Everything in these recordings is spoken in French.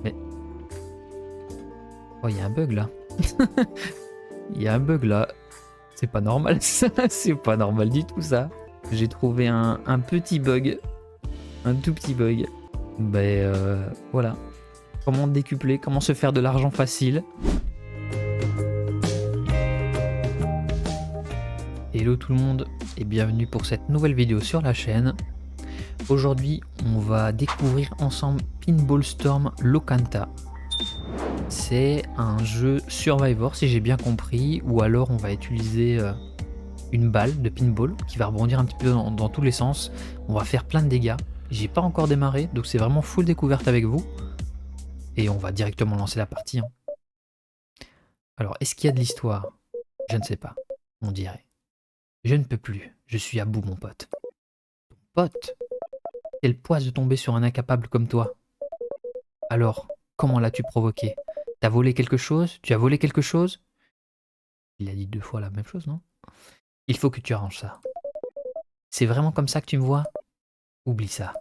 Mais... Oh, il y a un bug là. Il y a un bug là. C'est pas normal ça. C'est pas normal du tout ça. J'ai trouvé un petit bug. Un tout petit bug. Voilà. Comment décupler, comment se faire de l'argent facile. Hello tout le monde et bienvenue pour cette nouvelle vidéo sur la chaîne. Aujourd'hui, on va découvrir ensemble Pinball Storm Locanta. C'est un jeu Survivor si j'ai bien compris, ou alors on va utiliser une balle de pinball qui va rebondir un petit peu dans tous les sens. On va faire plein de dégâts. J'ai pas encore démarré, donc c'est vraiment full découverte avec vous. Et on va directement lancer la partie. Hein. Alors, est-ce qu'il y a de l'histoire? Je ne sais pas, on dirait. Je ne peux plus, je suis à bout mon pote. Pote? Quelle poisse de tomber sur un incapable comme toi. Alors, comment l'as-tu provoqué? T'as volé quelque chose? Tu as volé quelque chose? Il a dit 2 fois la même chose, non? Il faut que tu arranges ça. C'est vraiment comme ça que tu me vois? Oublie ça.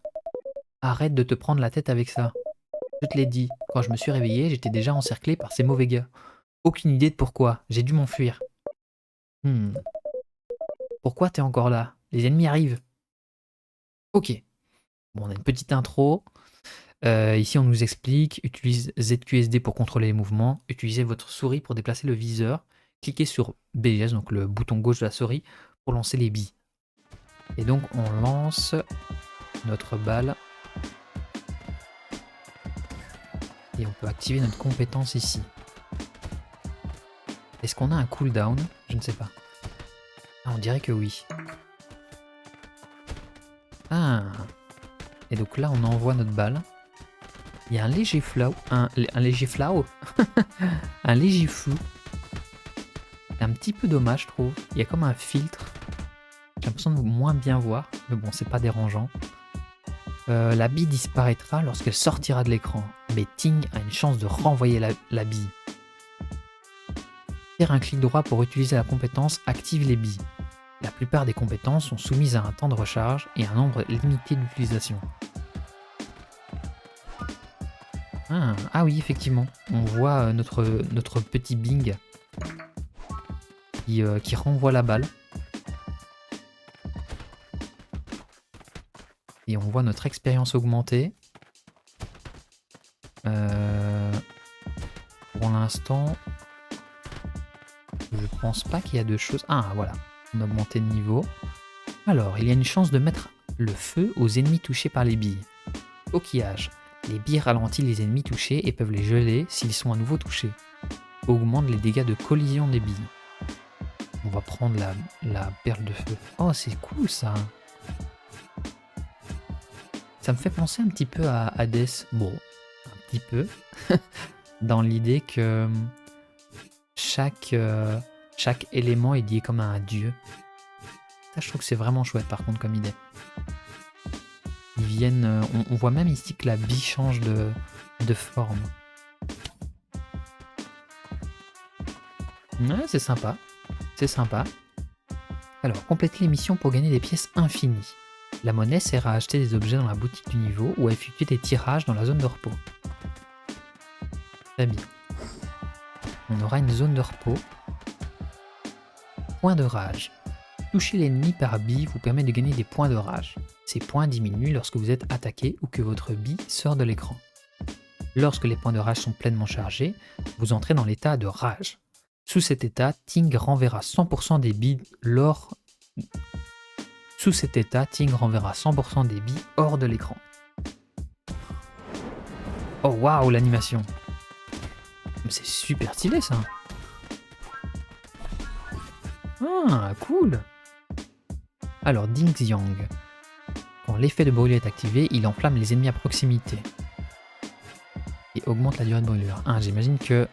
Arrête de te prendre la tête avec ça. Je te l'ai dit, quand je me suis réveillé, j'étais déjà encerclé par ces mauvais gars. Aucune idée de pourquoi, j'ai dû m'enfuir. Pourquoi t'es encore là? Les ennemis arrivent. Ok. Bon, on a une petite intro. Ici, on nous explique, utilise ZQSD pour contrôler les mouvements, utilisez votre souris pour déplacer le viseur, cliquez sur BS, donc le bouton gauche de la souris, pour lancer les billes. Et donc, on lance notre balle. Et on peut activer notre compétence ici. Est-ce qu'on a un cooldown? Je ne sais pas. Ah, on dirait que oui. Ah. Et donc là, on envoie notre balle. Il y a un léger flow. Un léger flow. Un léger flou. C'est un petit peu dommage, je trouve. Il y a comme un filtre. J'ai l'impression de moins bien voir. Mais bon, c'est pas dérangeant. La bille disparaîtra lorsqu'elle sortira de l'écran. Mais Ting a une chance de renvoyer la bille. Faire un clic droit pour utiliser la compétence active les billes. La plupart des compétences sont soumises à un temps de recharge et un nombre limité d'utilisation. Ah oui, effectivement. On voit notre petit Bing qui renvoie la balle. Et on voit notre expérience augmenter. Pour l'instant, je pense pas qu'il y a de choses... Ah, voilà. On a augmenté de niveau. Alors, il y a une chance de mettre le feu aux ennemis touchés par les billes. Coquillage. Les billes ralentissent les ennemis touchés et peuvent les geler s'ils sont à nouveau touchés. Augmente les dégâts de collision des billes. On va prendre la perle de feu. Oh, c'est cool ça. Ça me fait penser un petit peu à Hades. Bon, un petit peu. Dans l'idée que chaque élément est lié comme à un dieu. Ça, je trouve que c'est vraiment chouette par contre comme idée. Ils viennent, on voit même ici que la bille change de forme. Ouais, c'est sympa. C'est sympa. Alors, complétez les missions pour gagner des pièces infinies. La monnaie sert à acheter des objets dans la boutique du niveau ou à effectuer des tirages dans la zone de repos. Très bien. On aura une zone de repos. Point de rage. Toucher l'ennemi par bille vous permet de gagner des points de rage. Ces points diminuent lorsque vous êtes attaqué ou que votre bille sort de l'écran. Lorsque les points de rage sont pleinement chargés, vous entrez dans l'état de rage. Sous cet état, Ting renverra 100% des billes hors de l'écran. Oh waouh, l'animation! C'est super stylé ça! Ah, cool! Alors, Ding Xiang. Quand l'effet de brûlure est activé, il enflamme les ennemis à proximité. Et augmente la durée de brûlure. Ah, j'imagine que...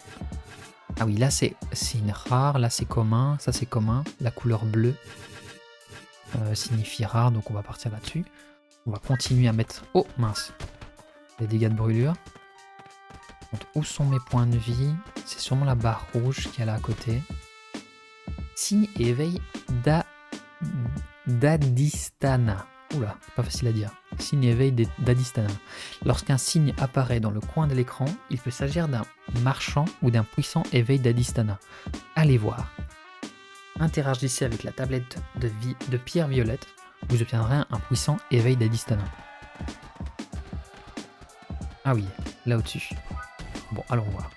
Ah oui, là c'est une rare, là c'est commun, ça c'est commun. La couleur bleue signifie rare, donc on va partir là-dessus. On va continuer à mettre... Oh, mince! Les dégâts de brûlure. Donc, où sont mes points de vie? C'est sûrement la barre rouge qui est là à côté. Signe et éveil d'Adistana. Oula, c'est pas facile à dire. Signe éveil d'Adistana. Lorsqu'un signe apparaît dans le coin de l'écran, il peut s'agir d'un marchand ou d'un puissant éveil d'Adistana. Allez voir. Interagissez avec la tablette de pierre violette. Vous obtiendrez un puissant éveil d'Adistana. Ah oui, là au-dessus. Bon, allons voir.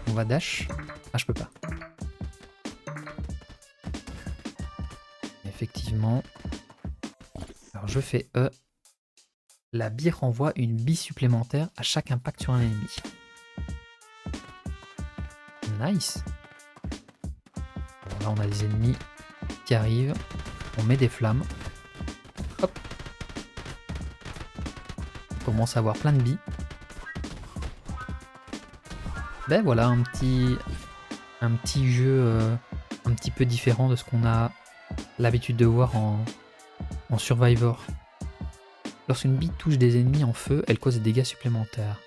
On va dash. Ah, je peux pas. Effectivement. Alors je fais E. La bille renvoie une bille supplémentaire à chaque impact sur un ennemi. Nice. Bon, là on a des ennemis qui arrivent. On met des flammes. Hop. On commence à avoir plein de billes. Ben voilà un petit jeu un petit peu différent de ce qu'on a l'habitude de voir en Survivor. Lorsqu'une bille touche des ennemis en feu, elle cause des dégâts supplémentaires.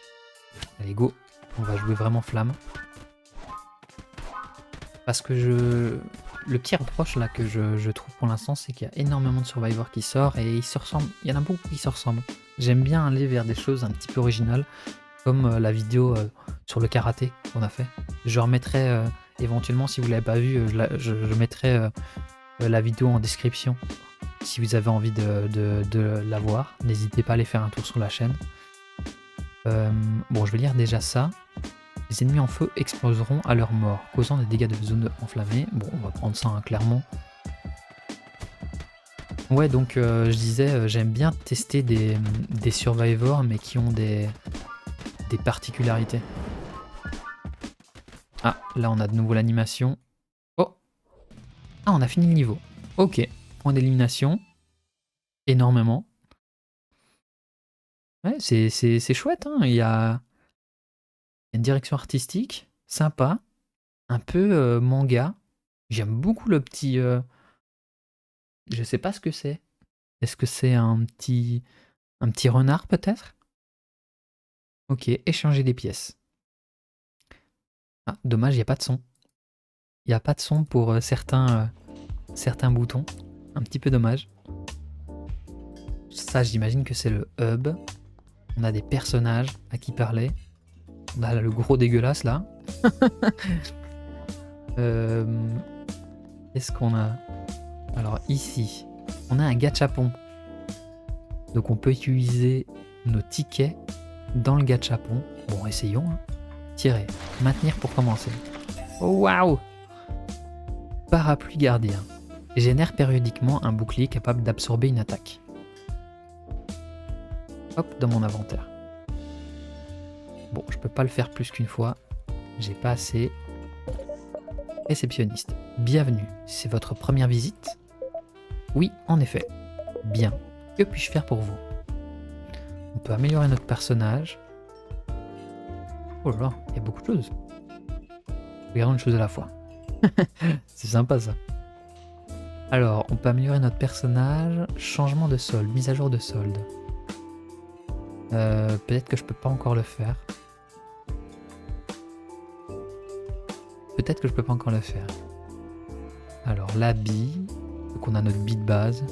Allez go, on va jouer vraiment flamme. Parce que le petit reproche là que je trouve pour l'instant, c'est qu'il y a énormément de Survivor qui sort et ils se ressemblent. Il y en a beaucoup qui se ressemblent. J'aime bien aller vers des choses un petit peu originales, comme la vidéo sur le karaté qu'on a fait. Je remettrai éventuellement, si vous l'avez pas vu, je mettrai la vidéo en description. Si vous avez envie de la voir, n'hésitez pas à aller faire un tour sur la chaîne. Bon, je vais lire déjà ça. Les ennemis en feu exploseront à leur mort, causant des dégâts de zone enflammée. Bon, on va prendre ça hein, clairement. Ouais, donc je disais, j'aime bien tester des Survivors, mais qui ont des particularités. Ah, là on a de nouveau l'animation. Oh! Ah, on a fini le niveau. Ok. Point d'élimination. Énormément. Ouais, c'est chouette, hein. Il y a une direction artistique, sympa. Un peu manga. J'aime beaucoup le petit... Je sais pas ce que c'est. Est-ce que c'est un petit renard peut-être? Ok, échanger des pièces. Ah, dommage, il n'y a pas de son. Il n'y a pas de son pour certains boutons. Un petit peu dommage. Ça, j'imagine que c'est le hub. On a des personnages à qui parler. On a le gros dégueulasse là. Qu'est-ce qu'on a? Alors ici, on a un gachapon. Donc on peut utiliser nos tickets dans le gachapon. Bon, essayons. Hein. Tirer. Maintenir pour commencer. Oh, waouh! Parapluie gardien. Génère périodiquement un bouclier capable d'absorber une attaque. Hop, dans mon inventaire. Bon, je peux pas le faire plus qu'une fois. J'ai pas assez. Réceptionniste. Bienvenue. C'est votre première visite? Oui, en effet. Bien. Que puis-je faire pour vous? On peut améliorer notre personnage. Oh là là, il y a beaucoup de choses. Regardons une chose à la fois. C'est sympa ça. Alors, on peut améliorer notre personnage. Changement de solde, mise à jour de solde. Peut-être que je peux pas encore le faire. Peut-être que je peux pas encore le faire. Alors, l'habit. Donc on a notre bille de base.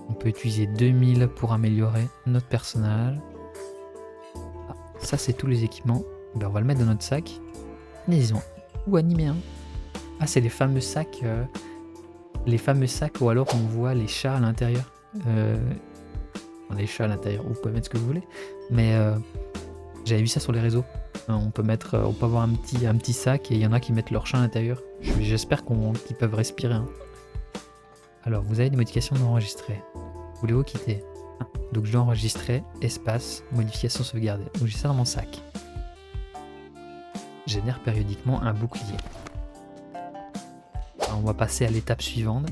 On peut utiliser 2000 pour améliorer notre personnage. Ah, ça, c'est tous les équipements. Ben, on va le mettre dans notre sac. Disons. Ou animé, hein. Ah, c'est les fameux sacs. Les fameux sacs où alors on voit les chats à l'intérieur. Les chats à l'intérieur, vous pouvez mettre ce que vous voulez. Mais j'avais vu ça sur les réseaux. On peut avoir un petit sac et il y en a qui mettent leur chat à l'intérieur. J'espère qu'ils peuvent respirer. Hein. Alors, vous avez des modifications d'enregistrer. Voulez-vous quitter? Ah, donc je dois enregistrer, espace, modification sauvegardée. Donc j'ai ça dans mon sac. Génère périodiquement un bouclier. Alors, on va passer à l'étape suivante.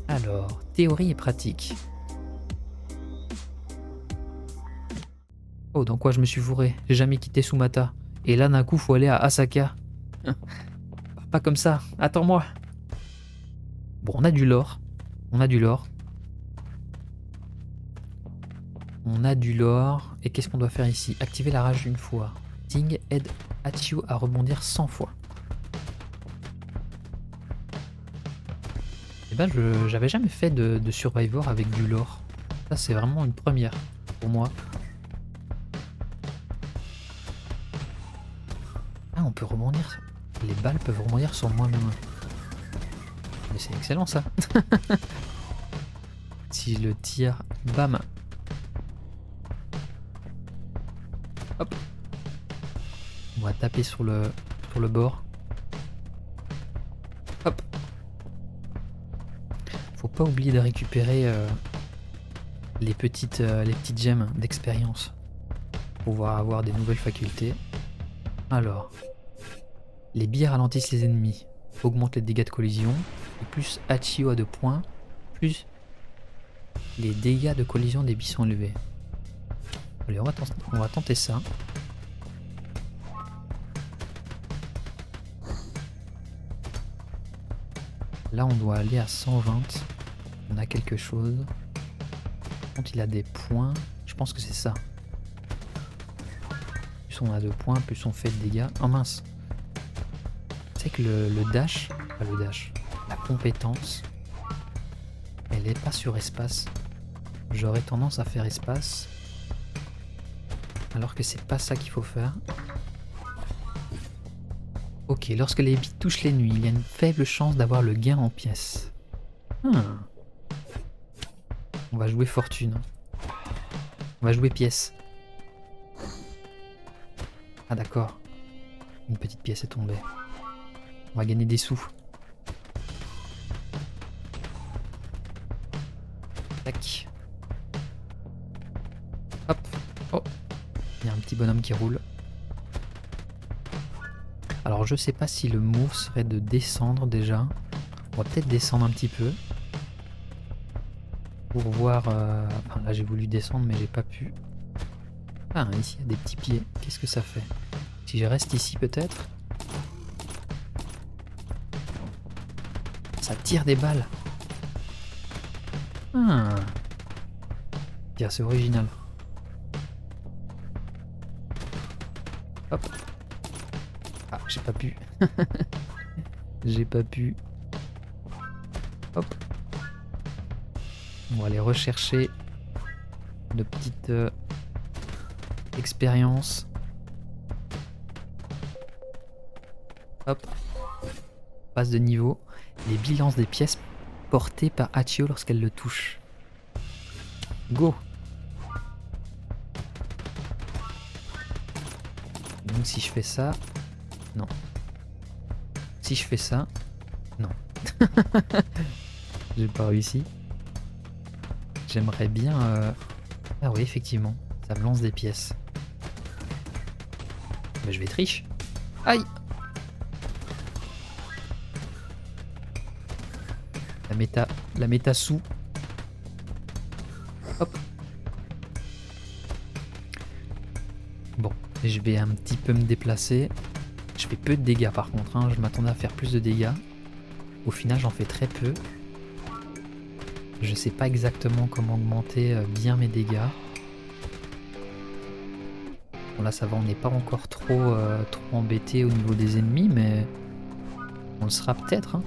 Alors, théorie et pratique. Oh, dans quoi je me suis fourré? J'ai jamais quitté Sumata. Et là, d'un coup, faut aller à Asaka. Pas comme ça, attends-moi. Bon, on a du lore. On a du lore. On a du lore. Et qu'est-ce qu'on doit faire ici? Activer la rage une fois. Ting aide Hachiyo à rebondir 100 fois. Et ben, j'avais jamais fait de Survivor avec du lore. Ça, c'est vraiment une première pour moi. Ah, on peut rebondir. Les balles peuvent rebondir sur moi-même. Mais c'est excellent ça. Si je le tire, bam. Hop. On va taper sur le bord. Hop. Faut pas oublier de récupérer les petites gemmes d'expérience pour pouvoir avoir des nouvelles facultés. Alors, les billes ralentissent les ennemis, augmentent les dégâts de collision, et plus Hachio à 2 points, plus les dégâts de collision des billes sont élevés. Allez, on va tenter ça. Là, on doit aller à 120. On a quelque chose. Quand il a des points, je pense que c'est ça. Plus on a de points, plus on fait de dégâts. Oh mince. C'est que le dash, pas le dash, la compétence, elle est pas sur espace. J'aurais tendance à faire espace, alors que c'est pas ça qu'il faut faire. Ok, lorsque les billes touchent l'ennemi, il y a une faible chance d'avoir le gain en pièces. On va jouer fortune. On va jouer pièce. Ah d'accord. Une petite pièce est tombée. On va gagner des sous. Tac. Hop. Oh. Il y a un petit bonhomme qui roule. Alors je sais pas si le move serait de descendre déjà. On va peut-être descendre un petit peu. Pour voir... Enfin là j'ai voulu descendre mais j'ai pas pu. Ah ici il y a des petits pieds. Qu'est-ce que ça fait? Si je reste ici peut-être. Ça tire des balles. Ah. Tiens, c'est original. Hop. Ah, j'ai pas pu. J'ai pas pu. Hop. On va aller rechercher de petites expériences. Hop. Passe de niveau. Les billes lancent des pièces portées par Hachio lorsqu'elle le touche. Go. Donc si je fais ça... Non. Si je fais ça... Non. J'ai pas réussi. J'aimerais bien... Ah oui, effectivement. Ça me lance des pièces. Mais je vais tricher. Aïe! La méta sous. Hop. Bon, je vais un petit peu me déplacer. Je fais peu de dégâts par contre, hein. Je m'attendais à faire plus de dégâts. Au final, j'en fais très peu. Je sais pas exactement comment augmenter bien mes dégâts. Bon là ça va, on n'est pas encore trop embêté au niveau des ennemis, mais on le sera peut-être. Hein.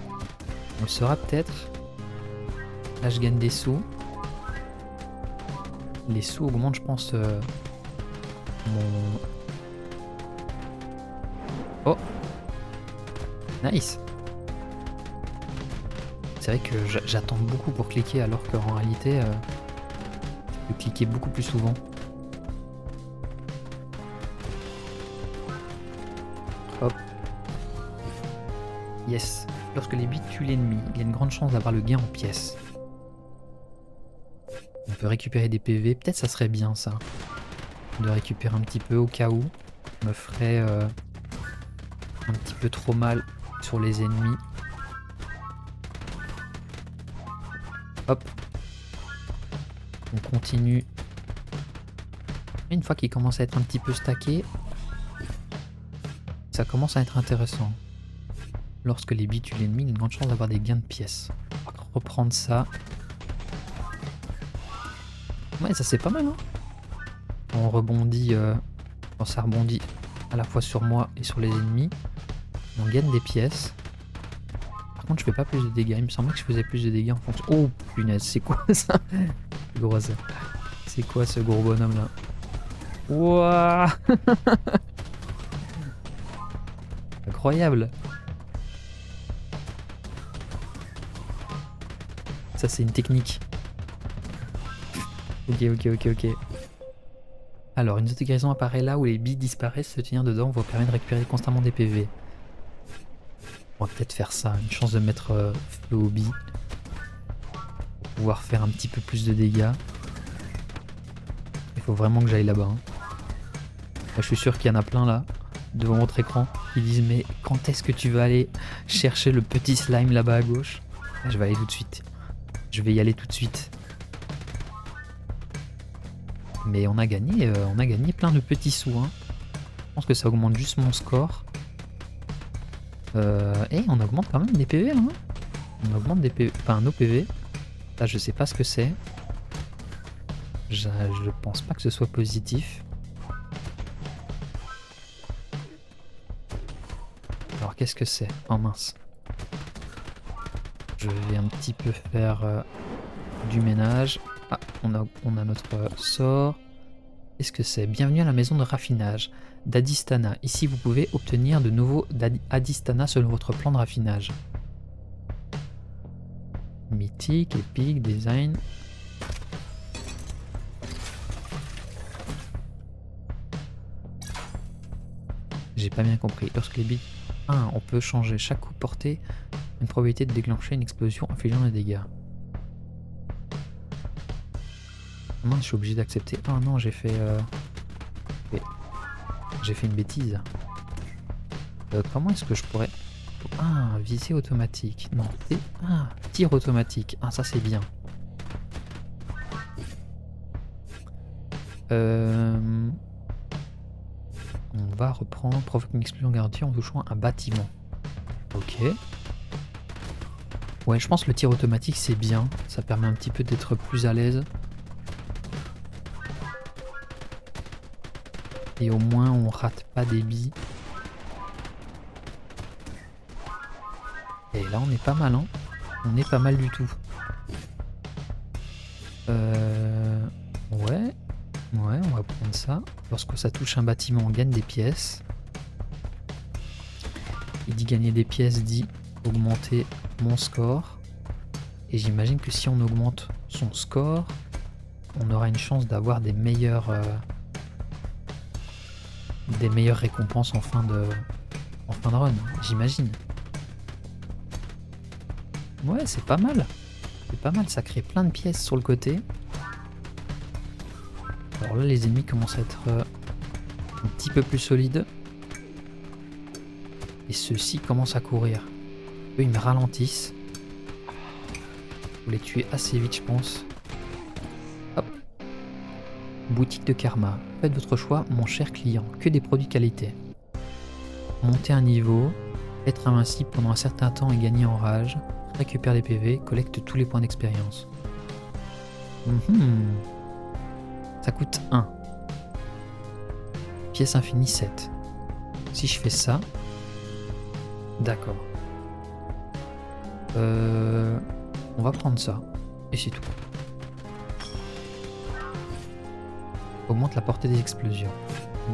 On le sera peut-être. Là je gagne des sous. Les sous augmentent je pense mon... Oh. Nice. C'est vrai que j'attends beaucoup pour cliquer alors qu'en réalité je peux cliquer beaucoup plus souvent. Hop. Yes. Lorsque les billes tuent l'ennemi, il y a une grande chance d'avoir le gain en pièces. On peut récupérer des PV, peut-être ça serait bien ça. De récupérer un petit peu au cas où. Me ferait un petit peu trop mal sur les ennemis. Hop. On continue. Une fois qu'il commence à être un petit peu stacké, ça commence à être intéressant. Lorsque les billes tuent l'ennemi, il y a une grande chance d'avoir des gains de pièces. On va reprendre ça. Ouais, ça c'est pas mal, hein. On rebondit, quand ça rebondit à la fois sur moi et sur les ennemis. On gagne des pièces. Par contre, je fais pas plus de dégâts. Il me semblait que je faisais plus de dégâts en fonction... Oh, punaise, c'est quoi ça? Gros, ça. C'est quoi ce gros bonhomme là? Wouah. Incroyable. Ça, c'est une technique. Ok. Alors, une notification apparaît là où les billes disparaissent. Se tenir dedans vous permet de récupérer constamment des PV. On va peut-être faire ça. Une chance de mettre feu aux billes. Pour pouvoir faire un petit peu plus de dégâts. Il faut vraiment que j'aille là-bas. Hein. Là, je suis sûr qu'il y en a plein là, devant votre écran, qui disent mais quand est-ce que tu vas aller chercher le petit slime là-bas à gauche? Là, je vais aller tout de suite. Je vais y aller tout de suite. Mais on a gagné plein de petits sous. Hein. Je pense que ça augmente juste mon score. Et on augmente quand même des PV là. Hein. On augmente des PV, enfin nos PV. Là je sais pas ce que c'est. Je pense pas que ce soit positif. Alors qu'est-ce que c'est? Oh mince. Je vais un petit peu faire du ménage. Ah, on a notre sort. Qu'est-ce que c'est? Bienvenue à la maison de raffinage d'Adistana. Ici, vous pouvez obtenir de nouveaux Adistana selon votre plan de raffinage. Mythique, épique, design. J'ai pas bien compris. Lorsque les billes... Ah, on peut changer chaque coup porté une probabilité de déclencher une explosion infligeant des dégâts. Non, je suis obligé d'accepter. Ah non, j'ai fait... J'ai fait une bêtise. Comment est-ce que je pourrais... Ah, visée automatique. Non, ah, tir automatique. Ah, ça c'est bien. On va reprendre provoque une explosion garantie en touchant un bâtiment. Ok. Ouais, je pense que le tir automatique c'est bien. Ça permet un petit peu d'être plus à l'aise. Et au moins on rate pas des billes. Et là on est pas mal, hein. On est pas mal du tout. Ouais. Ouais, on va prendre ça. Lorsque ça touche un bâtiment, on gagne des pièces. Il dit gagner des pièces, dit augmenter mon score. Et j'imagine que si on augmente son score, on aura une chance d'avoir des meilleures récompenses en fin de run, j'imagine. Ouais, c'est pas mal. C'est pas mal, ça crée plein de pièces sur le côté. Alors là, les ennemis commencent à être un petit peu plus solides. Et ceux-ci commencent à courir. Eux, ils me ralentissent. Faut les tuer assez vite, je pense. Hop. Boutique de karma. Faites votre choix, mon cher client. Que des produits qualité. Montez un niveau. Être invincible pendant un certain temps et gagner en rage. Récupère des PV. Collecte tous les points d'expérience. Ça coûte 1. Pièce infinie 7. Si je fais ça... D'accord. On va prendre ça. Et c'est tout. Augmente la portée des explosions.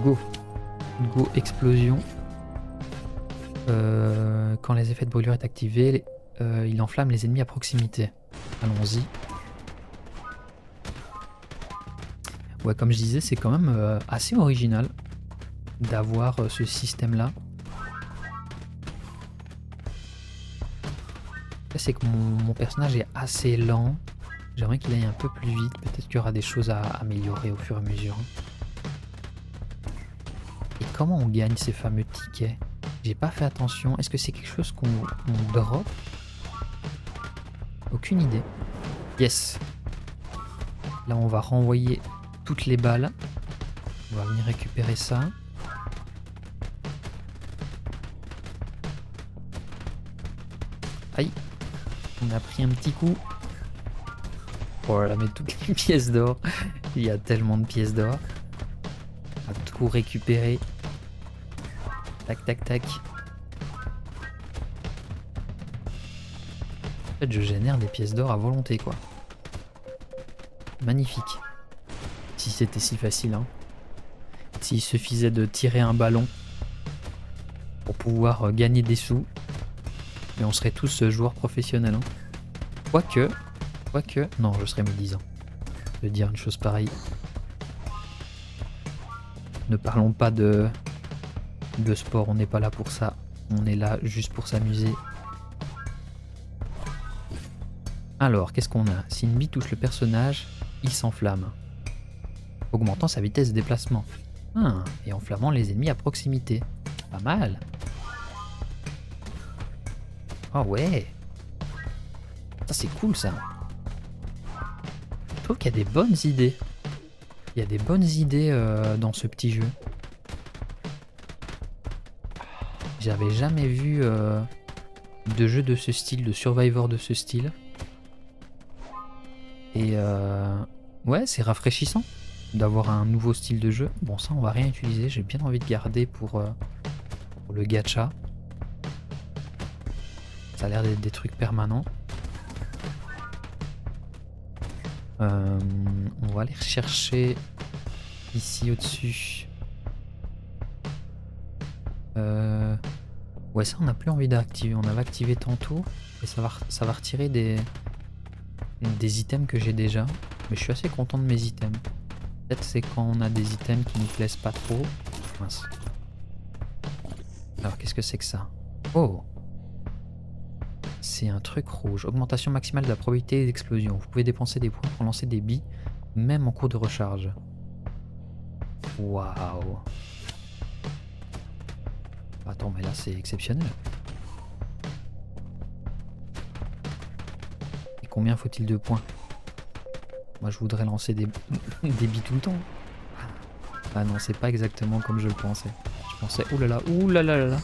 Go. Go explosion. Quand les effets de brûlure est activé, il enflamme les ennemis à proximité. Allons-y. Ouais, comme je disais, c'est quand même assez original d'avoir ce système-là. C'est que mon personnage est assez lent. J'aimerais qu'il aille un peu plus vite. Peut-être qu'il y aura des choses à améliorer au fur et à mesure. Et comment on gagne ces fameux tickets? J'ai pas fait attention. Est-ce que c'est quelque chose qu'on drop? Aucune idée. Yes. Là, on va renvoyer toutes les balles. On va venir récupérer ça. Aïe. On a pris un petit coup. Oh là là, mais toutes les pièces d'or. Il y a tellement de pièces d'or. On va tout récupérer. Tac, tac, tac. fait, je génère des pièces d'or à volonté, quoi. Magnifique. Si c'était si facile, hein. S'il suffisait de tirer un ballon pour pouvoir gagner des sous, et on serait tous joueurs professionnels, hein. Quoique, non, je serais médisant de dire une chose pareille. Ne parlons pas de sport, on n'est pas là pour ça. On est là juste pour s'amuser. Alors, qu'est-ce qu'on a? Si une bille touche le personnage, il s'enflamme, augmentant sa vitesse de déplacement. Ah, et enflammant les ennemis à proximité. Pas mal. Ah ouais. Ça c'est cool ça. Je trouve qu'il y a des bonnes idées. Il y a des bonnes idées dans ce petit jeu. J'avais jamais vu de jeu de ce style, de Survivor de ce style. Et ouais, c'est rafraîchissant d'avoir un nouveau style de jeu. Bon, ça on va rien utiliser, j'ai bien envie de garder pour le gacha. Ça a l'air d'être des trucs permanents. On va aller rechercher ici au-dessus. Ouais, ça on n'a plus envie d'activer. On avait activé tantôt et ça va retirer des items que j'ai déjà. Mais je suis assez content de mes items. Peut-être c'est quand on a des items qui nous plaisent pas trop. Mince. Alors qu'est-ce que c'est que ça? Oh! C'est un truc rouge. Augmentation maximale de la probabilité d'explosion. Vous pouvez dépenser des points pour lancer des billes, même en cours de recharge. Waouh! Attends, mais là c'est exceptionnel. Et combien faut-il de points? Moi je voudrais lancer des billes tout le temps. Ah non, c'est pas exactement comme je le pensais. Je pensais, oulala, oulala là.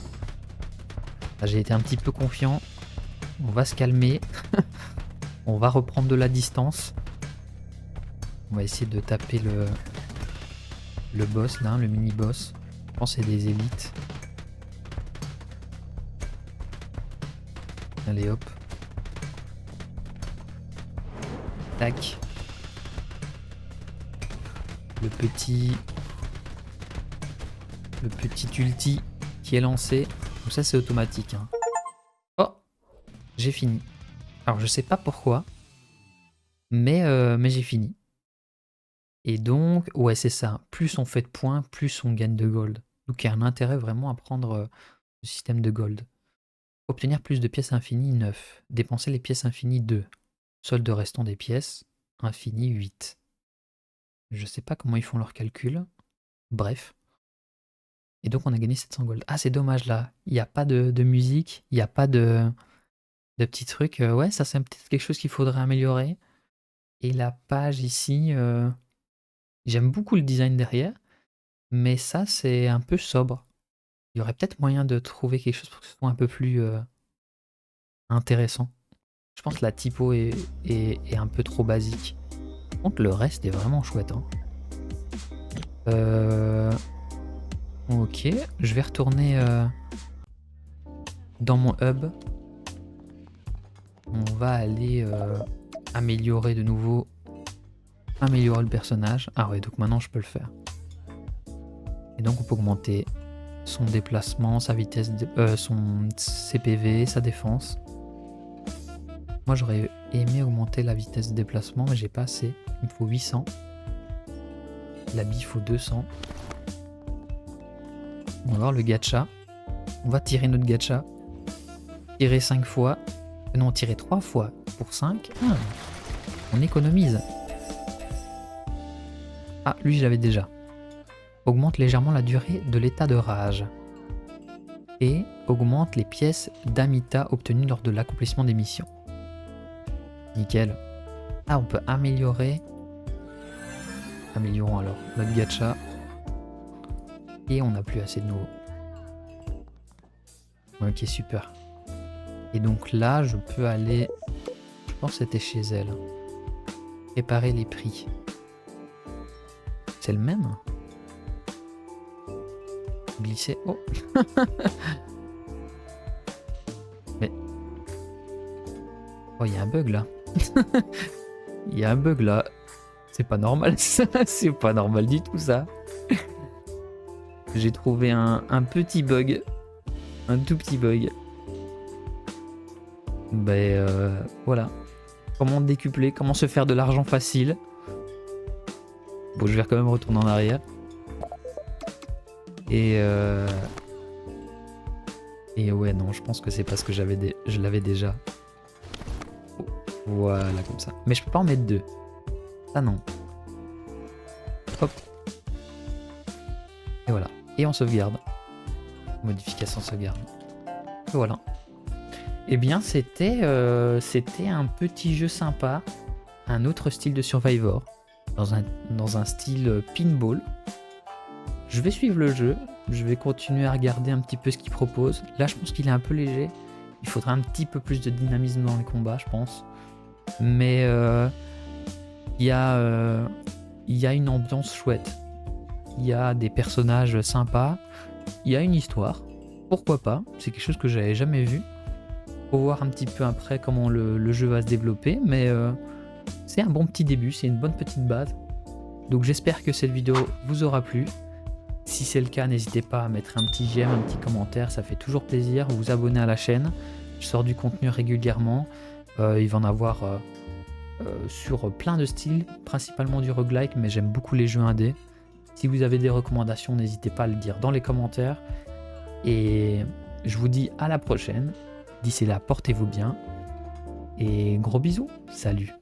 Là j'ai été un petit peu confiant. On va se calmer. On va reprendre de la distance. On va essayer de taper le boss là, le mini-boss. Je pense que c'est des élites. Allez hop. Tac. Le petit ulti qui est lancé. Donc ça c'est automatique, hein. Oh, j'ai fini. Alors je sais pas pourquoi, mais j'ai fini. Et donc, ouais c'est ça, plus on fait de points, plus on gagne de gold. Donc il y a un intérêt vraiment à prendre le système de gold. Obtenir plus de pièces infinies 9. Dépenser les pièces infinies 2. Solde restant des pièces, infini 8. Je sais pas comment ils font leur calcul. Bref. Et donc on a gagné 700 gold. Ah c'est dommage là, il n'y a pas de musique, il n'y a pas de petits trucs. Ouais, ça c'est peut-être quelque chose qu'il faudrait améliorer. Et la page ici, j'aime beaucoup le design derrière, mais ça c'est un peu sobre. Il y aurait peut-être moyen de trouver quelque chose pour que ce soit un peu plus intéressant. Je pense que la typo est un peu trop basique. Par contre le reste est vraiment chouette, hein. Ok, je vais retourner dans mon hub. On va aller améliorer de nouveau. Améliorer le personnage. Ah ouais, donc maintenant je peux le faire. Et donc on peut augmenter son déplacement, sa vitesse, son CPV, sa défense. Moi j'aurais aimé augmenter la vitesse de déplacement, mais j'ai pas assez. Il me faut 800. La bille faut 200. On va voir le gacha. On va tirer notre gacha. Tirer 5 fois. Non, tirer 3 fois pour 5. Ah, on économise. Ah, lui je l'avais déjà. Augmente légèrement la durée de l'état de rage. Et augmente les pièces d'Amita obtenues lors de l'accomplissement des missions. Nickel. Ah, on peut améliorer. Améliorons alors notre gacha. Et on n'a plus assez de nouveau. Ok, super. Et donc là, je peux aller... Je pense que c'était chez elle. Préparer les prix. C'est le même? Glisser... Oh. Mais... Oh, il y a un bug là. Il y a un bug là. C'est pas normal ça. C'est pas normal du tout ça. J'ai trouvé un petit bug. Un tout petit bug. Voilà. Comment décupler, comment se faire de l'argent facile. Bon, je vais quand même retourner en arrière. Et ouais, non, je pense que c'est parce que je l'avais déjà. Voilà, comme ça. Mais je peux pas en mettre deux. Ah non. Hop. Et voilà. Et on sauvegarde. Modification sauvegarde. Et voilà. Eh bien, c'était un petit jeu sympa. Un autre style de Survivor. Dans un style pinball. Je vais suivre le jeu. Je vais continuer à regarder un petit peu ce qu'il propose. Là, je pense qu'il est un peu léger. Il faudra un petit peu plus de dynamisme dans les combats, je pense. Mais il y a une ambiance chouette. Il y a des personnages sympas. Il y a une histoire. Pourquoi pas? C'est quelque chose que j'avais jamais vu. Faut voir un petit peu après comment le jeu va se développer. Mais c'est un bon petit début. C'est une bonne petite base. Donc j'espère que cette vidéo vous aura plu. Si c'est le cas, n'hésitez pas à mettre un petit j'aime, un petit commentaire. Ça fait toujours plaisir. Vous abonner à la chaîne. Je sors du contenu régulièrement. Il va en avoir sur plein de styles, principalement du roguelike, mais j'aime beaucoup les jeux indés. Si vous avez des recommandations, n'hésitez pas à le dire dans les commentaires. Et je vous dis à la prochaine. D'ici là, portez-vous bien. Et gros bisous. Salut.